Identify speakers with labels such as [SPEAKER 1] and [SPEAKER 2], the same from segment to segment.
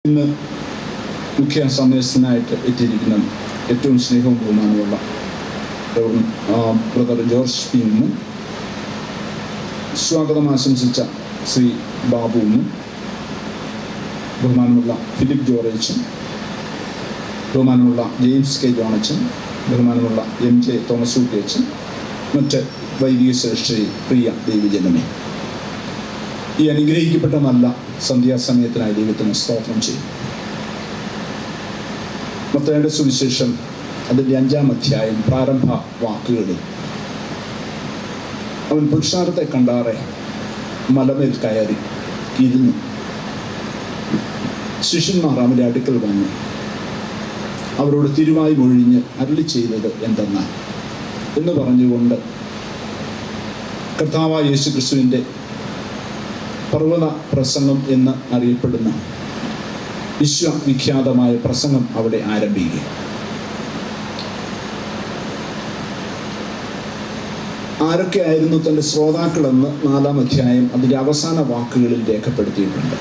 [SPEAKER 1] ഇന്ന് മുഖ്യ സന്ദേശത്തിനായിട്ട് എത്തിയിരിക്കുന്ന ഏറ്റവും സ്നേഹവും ബഹുമാനമുള്ള ബ്രദർ ജോർജ് പിന്നും സ്വാഗതം ആശംസിച്ച ശ്രീ ബാബുവിനും ബഹുമാനമുള്ള ഫിലിപ്പ് ജോറേച്ചും ബഹുമാനമുള്ള ജെയിംസ് കെ ജോണച്ചൻ ബഹുമാനമുള്ള MJ തോമസ് ഊട്ടിയച്ചൻ മറ്റ് വൈദിക ശ്രേഷ്ഠ പ്രിയ ദൈവജനമേ, ഈ അനുഗ്രഹിക്കപ്പെട്ട നല്ല സന്ധ്യാസമയത്തിനായി ദൈവത്തിന് സ്തോത്രം ചെയ്യും. മത്തായിയുടെ സുവിശേഷം അതിൻ്റെ 5-ാം അധ്യായം പ്രാരംഭ വാക്കുകളിൽ അവൻ പുരുഷാരത്തെ കണ്ടാറെ മലമേൽ കയറി ഇരുന്നു. ശിഷ്യന്മാർ അവൻ്റെ അടുക്കൽ വന്നു അവരോട് തിരുവായി മൊഴിഞ്ഞ് അരുളി ചെയ്തത് എന്തെന്നാൽ എന്ന് പറഞ്ഞുകൊണ്ട് കർത്താവായ യേശു ക്രിസ്തുവിൻ്റെ പർവ്വത പ്രസംഗം എന്ന് അറിയപ്പെടുന്ന വിശ്വവിഖ്യാതമായ പ്രസംഗം അവിടെ ആരംഭിക്കുക. ആരൊക്കെയായിരുന്നു തൻ്റെ ശ്രോതാക്കളെന്ന് 4-ാം അധ്യായം അതിൻ്റെ അവസാന വാക്കുകളിൽ രേഖപ്പെടുത്തിയിട്ടുണ്ട്.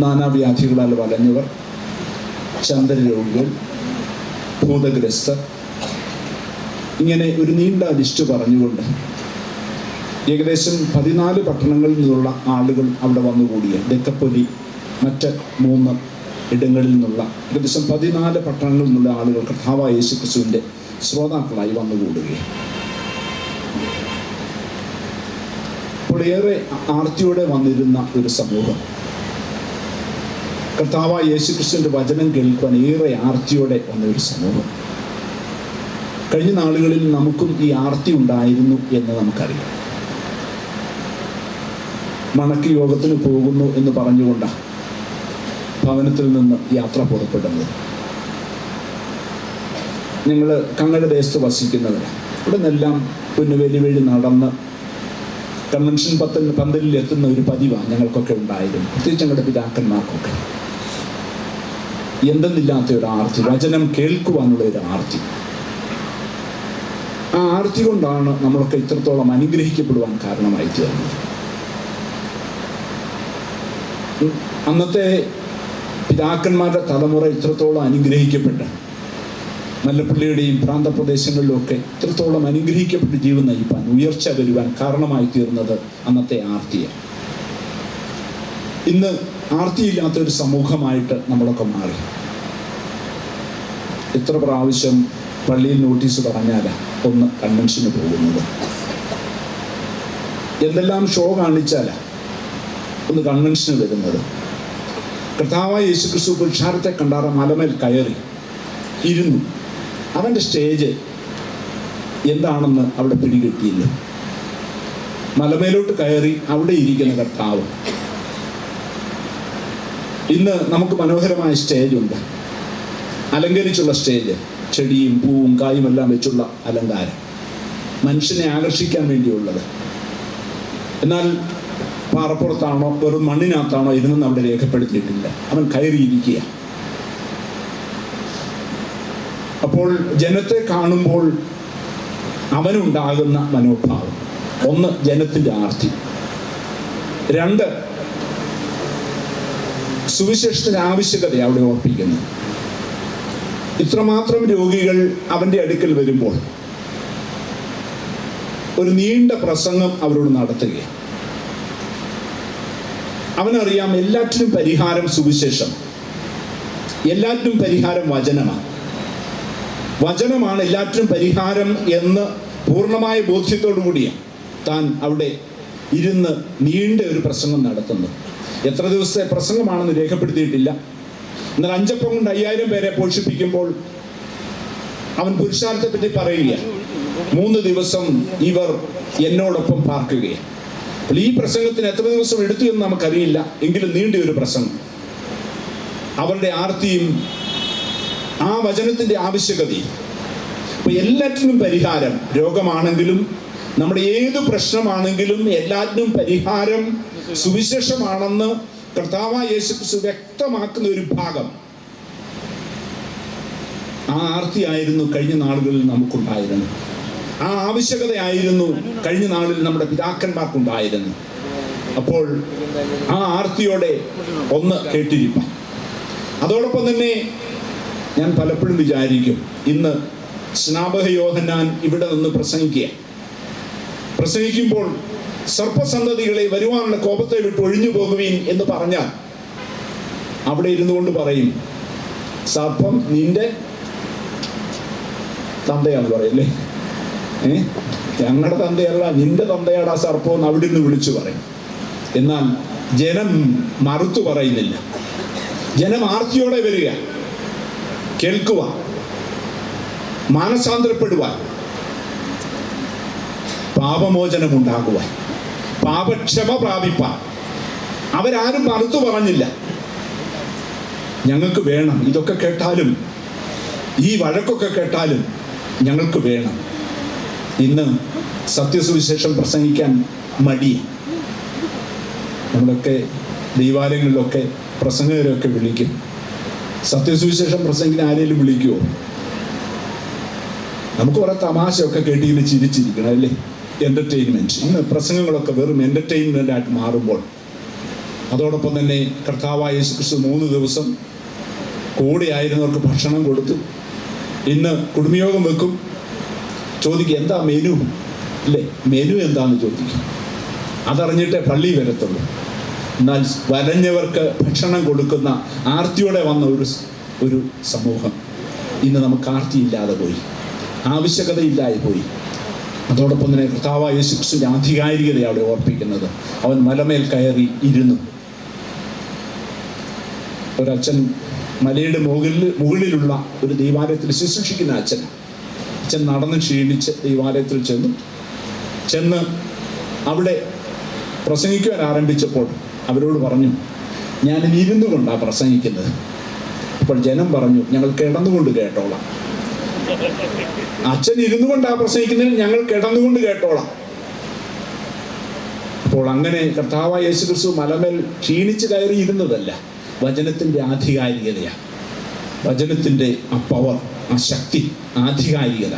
[SPEAKER 1] നാനാവ്യാധികളാൽ വലഞ്ഞവർ, ചന്ദ്രരോഗികൾ, ഭൂതഗ്രസ്തർ, ഇങ്ങനെ ഒരു നീണ്ട ലിസ്റ്റ് പറഞ്ഞുകൊണ്ട് ഏകദേശം 14 പട്ടണങ്ങളിൽ നിന്നുള്ള ആളുകൾ അവിടെ വന്നുകൂടിയ ദെക്കപ്പൊലി മറ്റ് 3 ഇടങ്ങളിൽ നിന്നുള്ള ഏകദേശം 14 പട്ടണങ്ങളിൽ നിന്നുള്ള ആളുകൾ കർത്താവായ യേശു ക്രിസ്തുവിൻ്റെ ശ്രോതാക്കളായി വന്നുകൂടുകയാണ്. അപ്പോൾ ഏറെ ആർത്തിയോടെ വന്നിരുന്ന ഒരു സമൂഹം കർത്താവായ യേശു ക്രിസ്തുവിൻ്റെ വചനം കേൾക്കുവാൻ ഏറെ ആർത്തിയോടെ വന്ന ഒരു സമൂഹം. കഴിഞ്ഞ നാളുകളിൽ നമുക്കും ഈ ആർത്തി ഉണ്ടായിരുന്നു എന്ന് നമുക്കറിയാം. മണക്ക് യോഗത്തിന് പോകുന്നു എന്ന് പറഞ്ഞുകൊണ്ടാണ് ഭവനത്തിൽ നിന്ന് യാത്ര പുറപ്പെടുന്നത്. ഞങ്ങൾ കങ്ങഴ ദേശത്ത് വസിക്കുന്നവരാണ്. ഇവിടെ നിന്നെല്ലാം പുന്നുവേലി വഴി നടന്ന് കൺവെൻഷൻ പന്തലിൽ എത്തുന്ന ഒരു പതിവാണ് ഞങ്ങൾക്കൊക്കെ ഉണ്ടായിരുന്നു, പ്രത്യേകിച്ച് ഞങ്ങളുടെ പിതാക്കന്മാർക്കൊക്കെ. എന്തെന്നില്ലാത്ത ഒരു ആർത്തി, വചനം കേൾക്കുവാനുള്ള ഒരു ആർത്തി. ആ ആർത്തി കൊണ്ടാണ് നമ്മളൊക്കെ ഇത്രത്തോളം അനുഗ്രഹിക്കപ്പെടുവാൻ കാരണമായി തീർന്നത്. അന്നത്തെ പിതാക്കന്മാരുടെ തലമുറ ഇത്രത്തോളം അനുഗ്രഹിക്കപ്പെട്ട് മല്ലപ്പള്ളിയുടെയും പ്രാന്തപ്രദേശങ്ങളിലുമൊക്കെ ഇത്രത്തോളം അനുഗ്രഹിക്കപ്പെട്ട് ജീവൻ നയിപ്പാൻ, ഉയർച്ച വരുവാൻ കാരണമായി തീർന്നത് അന്നത്തെ ആർത്തിയാണ്. ഇന്ന് ആർത്തിയില്ലാത്തൊരു സമൂഹമായിട്ട് നമ്മളൊക്കെ മാറി. എത്ര പ്രാവശ്യം പള്ളിയിൽ നോട്ടീസ് പറഞ്ഞാലാ ഒന്ന് കൺവെൻഷന് പോകുന്നത്, എന്തെല്ലാം ഷോ കാണിച്ചാലാ ഒന്ന് കൺവെൻഷന് വരുന്നത്. കർത്താവായ യേശു ക്രിസ്തു പുരുഷാരത്തെ കണ്ടാറ മലമേൽ കയറി ഇരുന്നു. അവൻ്റെ സ്റ്റേജ് എന്താണെന്ന് അവിടെ പിടികിട്ടിയില്ല. മലമേലോട്ട് കയറി അവിടെ ഇരിക്കുന്ന കർത്താവ്. ഇന്ന് നമുക്ക് മനോഹരമായ സ്റ്റേജുണ്ട്, അലങ്കരിച്ചുള്ള സ്റ്റേജ്, ചെടിയും പൂവും കായും എല്ലാം വെച്ചുള്ള അലങ്കാരം, മനുഷ്യനെ ആകർഷിക്കാൻ വേണ്ടിയുള്ളത്. എന്നാൽ പാറപ്പുറത്താണോ വെറും മണ്ണിനകത്താണോ ഇരുന്നെന്ന് അവിടെ രേഖപ്പെടുത്തിയിട്ടില്ല. അവൻ കയറിയിരിക്കുക. അപ്പോൾ ജനത്തെ കാണുമ്പോൾ അവനുണ്ടാകുന്ന മനോഭാവം, 1 ജനത്തിൻ്റെ ആർത്തി, 2 സുവിശേഷത്തിൻ്റെ ആവശ്യകത അവിടെ ഓർപ്പിക്കുന്നു. ഇത്രമാത്രം രോഗികൾ അവൻ്റെ അടുക്കൽ വരുമ്പോൾ ഒരു നീണ്ട പ്രസംഗം അവരോട് നടത്തുകയാണ്. അവനറിയാം എല്ലാറ്റിനും പരിഹാരം സുവിശേഷം, എല്ലാറ്റിനും പരിഹാരം വചനമാണ്. വചനമാണ് എല്ലാറ്റിനും പരിഹാരം എന്ന് പൂർണ്ണമായ ബോധ്യത്തോടു കൂടിയാണ് താൻ അവിടെ ഇരുന്ന് നീണ്ട ഒരു പ്രസംഗം നടത്തുന്നത്. എത്ര ദിവസത്തെ പ്രസംഗമാണെന്ന് രേഖപ്പെടുത്തിയിട്ടില്ല. എന്നാൽ 5 അപ്പം കൊണ്ട് 5000 പേരെ പോഷിപ്പിക്കുമ്പോൾ അവൻ പുരുഷാരത്തെ പറ്റി പറയുകയാണ്. 3 ദിവസം ഇവർ എന്നോടൊപ്പം പാർക്കുകയാണ്. അപ്പോൾ ഈ പ്രസംഗത്തിന് എത്ര ദിവസം എടുത്തു എന്ന് നമുക്കറിയില്ല, എങ്കിലും നീണ്ടിയൊരു പ്രസംഗം. അവരുടെ ആർത്തിയും ആ വചനത്തിൻ്റെ ആവശ്യകതയും. അപ്പോൾ എല്ലാറ്റിനും പരിഹാരം, രോഗമാണെങ്കിലും നമ്മുടെ ഏത് പ്രശ്നമാണെങ്കിലും എല്ലാറ്റിനും പരിഹാരം സുവിശേഷമാണെന്ന് കർത്താവായ യേശു ക്രിസ്തു വ്യക്തമാക്കുന്ന ഒരു ഭാഗം. ആ ആർത്തിയായിരുന്നു കഴിഞ്ഞ നാളുകളിൽ നമുക്കുണ്ടായിരുന്നത്. ആ ആവശ്യകതയായിരുന്നു കഴിഞ്ഞ നാളിൽ നമ്മുടെ പിതാക്കന്മാർക്കുണ്ടായിരുന്നു. അപ്പോൾ ആ ആർത്തിയോടെ ഒന്ന് കേട്ടിരിപ്പാൻ. അതോടൊപ്പം തന്നെ ഞാൻ പലപ്പോഴും വിചാരിക്കും, ഇന്ന് സ്നാപക യോഹന്നാൻ ഇവിടെ നിന്ന് പ്രസംഗിക്കുമ്പോൾ സർപ്പസന്തതികളെ വരുവാനുള്ള കോപത്തെ വിട്ട് ഒഴിഞ്ഞു പോകുവീൻ എന്ന് പറഞ്ഞാൽ അവിടെ ഇരുന്നു കൊണ്ട് പറയും, സർപ്പം നിന്റെ തന്തയാന്ന് പറയല്ലേ, ഞങ്ങളുടെ തന്തയല്ല നിന്റെ തന്തയാടാ സർപ്പം എന്ന് അവിടെ നിന്ന് വിളിച്ചു പറയും. എന്നാൽ ജനം മറുത്തു പറയുന്നില്ല. ജനം ആർത്തിയോടെ വരിക, കേൾക്കുവാൻ, മാനസാന്തരപ്പെടുവാൻ, പാപമോചനമുണ്ടാകുവാൻ, പാപക്ഷമ പ്രാപിപ്പാൻ. അവരാരും മറുത്തു പറഞ്ഞില്ല. ഞങ്ങൾക്ക് വേണം, ഇതൊക്കെ കേട്ടാലും ഈ വഴക്കൊക്കെ കേട്ടാലും ഞങ്ങൾക്ക് വേണം. ഇന്ന് സത്യസുവിശേഷം പ്രസംഗിക്കാൻ മടി. നമ്മളൊക്കെ ദൈവാലയങ്ങളിലൊക്കെ പ്രസംഗകരൊക്കെ വിളിക്കും. സത്യസുവിശേഷം പ്രസംഗിക്കാൻ ആരെങ്കിലും വിളിക്കുമോ? നമുക്ക് കുറെ തമാശയൊക്കെ കേട്ടിങ്ങനെ ചിരിച്ചിരിക്കണം അല്ലേ, എൻ്റർടൈൻമെൻറ്റ്. ഇന്ന് പ്രസംഗങ്ങളൊക്കെ വെറും എൻ്റർടൈൻമെൻ്റ് ആയിട്ട് മാറുമ്പോൾ, അതോടൊപ്പം തന്നെ കർത്താവായ യേശുക്രിസ്തു 3 ദിവസം കൂടെ ആയിരുന്നവർക്ക് ഭക്ഷണം കൊടുത്തു. ഇന്ന് കുടുംബയോഗം വെക്കും, ചോദിക്കും എന്താ മെനു അല്ലേ, മെനു എന്താന്ന് ചോദിക്കും. അതറിഞ്ഞിട്ടേ പള്ളി വരത്തുള്ളൂ. എന്നാൽ വരഞ്ഞവർക്ക് ഭക്ഷണം കൊടുക്കുന്ന ആർത്തിയോടെ വന്ന ഒരു സമൂഹം ഇന്ന് നമുക്ക് ആർത്തിയില്ലാതെ പോയി, ആവശ്യകതയില്ലാതെ പോയി. അതോടൊപ്പം തന്നെ കർത്താവായ യേശുക്രിസ്തുവിന്റെ ആധികാരികതയാണ് അവിടെ ഓർപ്പിക്കുന്നത്. അവൻ മലമേൽ കയറി ഇരുന്നു. ഒരച്ഛൻ മലയുടെ മുകളിലുള്ള ഒരു ദൈവാലയത്തിൽ ശുശ്രൂഷിക്കുന്ന അച്ഛൻ നടന്ന് ക്ഷീണിച്ച് ദൈവാലയത്തിൽ ചെന്ന് അവിടെ പ്രസംഗിക്കുവാൻ ആരംഭിച്ചപ്പോൾ അവരോട് പറഞ്ഞു, ഞാൻ ഇരുന്നു കൊണ്ടാണ് പ്രസംഗിക്കുന്നത്. അപ്പോൾ ജനം പറഞ്ഞു, ഞങ്ങൾ കിടന്നുകൊണ്ട് കേട്ടോളാം. അച്ഛൻ ഇരുന്നു കൊണ്ടാണ് പ്രസംഗിക്കുന്നതിന് ഞങ്ങൾ കിടന്നുകൊണ്ട് കേട്ടോളാം. അപ്പോൾ അങ്ങനെ കർത്താവായ യേശുക്രിസ്തു മലമേൽ ക്ഷീണിച്ച് കയറി ഇരുന്നതല്ല, വചനത്തിന്റെ ആധികാരികതയാണ്. വചനത്തിന്റെ ആ പവർ, ആ ശക്തി, ആധികാരികത,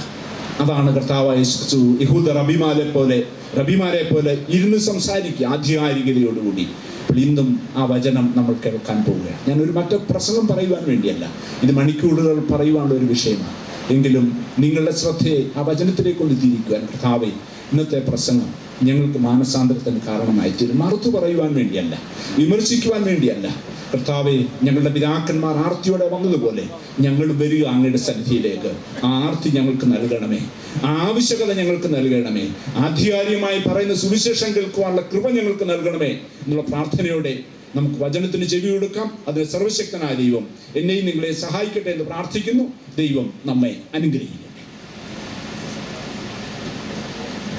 [SPEAKER 1] അതാണ് കർത്താവായ യേശുക്രിസ്തു യഹൂദ റബിമാരെ പോലെ ഇരുന്ന് സംസാരിക്കുക ആധികാരികതയോടുകൂടി. അപ്പോൾ ഇന്നും ആ വചനം നമ്മൾ കേൾക്കാൻ പോവുകയാണ്. ഞാനൊരു മറ്റു പ്രസംഗം പറയുവാൻ വേണ്ടിയല്ല, ഇത് മണിക്കൂറുകൾ പറയുവാനുള്ള ഒരു വിഷയമാണ്. എങ്കിലും നിങ്ങളുടെ ശ്രദ്ധയെ ആ വചനത്തിലേക്ക് കൊണ്ട് തിരിക്കുവാൻ കർത്താവേ, ഇന്നത്തെ പ്രസംഗം ഞങ്ങൾക്ക് മാനസാന്തരത്തിന് കാരണമായി തീരും. മറുത്തു പറയുവാൻ വേണ്ടിയല്ല, വിമർശിക്കുവാൻ വേണ്ടിയല്ല. കർത്താവേ, ഞങ്ങളുടെ പിതാക്കന്മാർ ആർത്തിയോടെ വന്നതുപോലെ ഞങ്ങൾ വരിക അങ്ങയുടെ സന്നിധിയിലേക്ക്. ആ ആർത്തി ഞങ്ങൾക്ക് നൽകണമേ, ആ ആവശ്യകത ഞങ്ങൾക്ക് നൽകണമേ. ആധികാരികമായി പറയുന്ന സുവിശേഷം കേൾക്കുവാനുള്ള കൃപ ഞങ്ങൾക്ക് നൽകണമേ എന്നുള്ള പ്രാർത്ഥനയോടെ നമുക്ക് വചനത്തിന് ചെവി കൊടുക്കാം. അതിന് സർവശക്തനായ ദൈവം എന്നെയും നിങ്ങളെ സഹായിക്കട്ടെ എന്ന് പ്രാർത്ഥിക്കുന്നു. ദൈവം നമ്മെ അനുഗ്രഹിക്കും.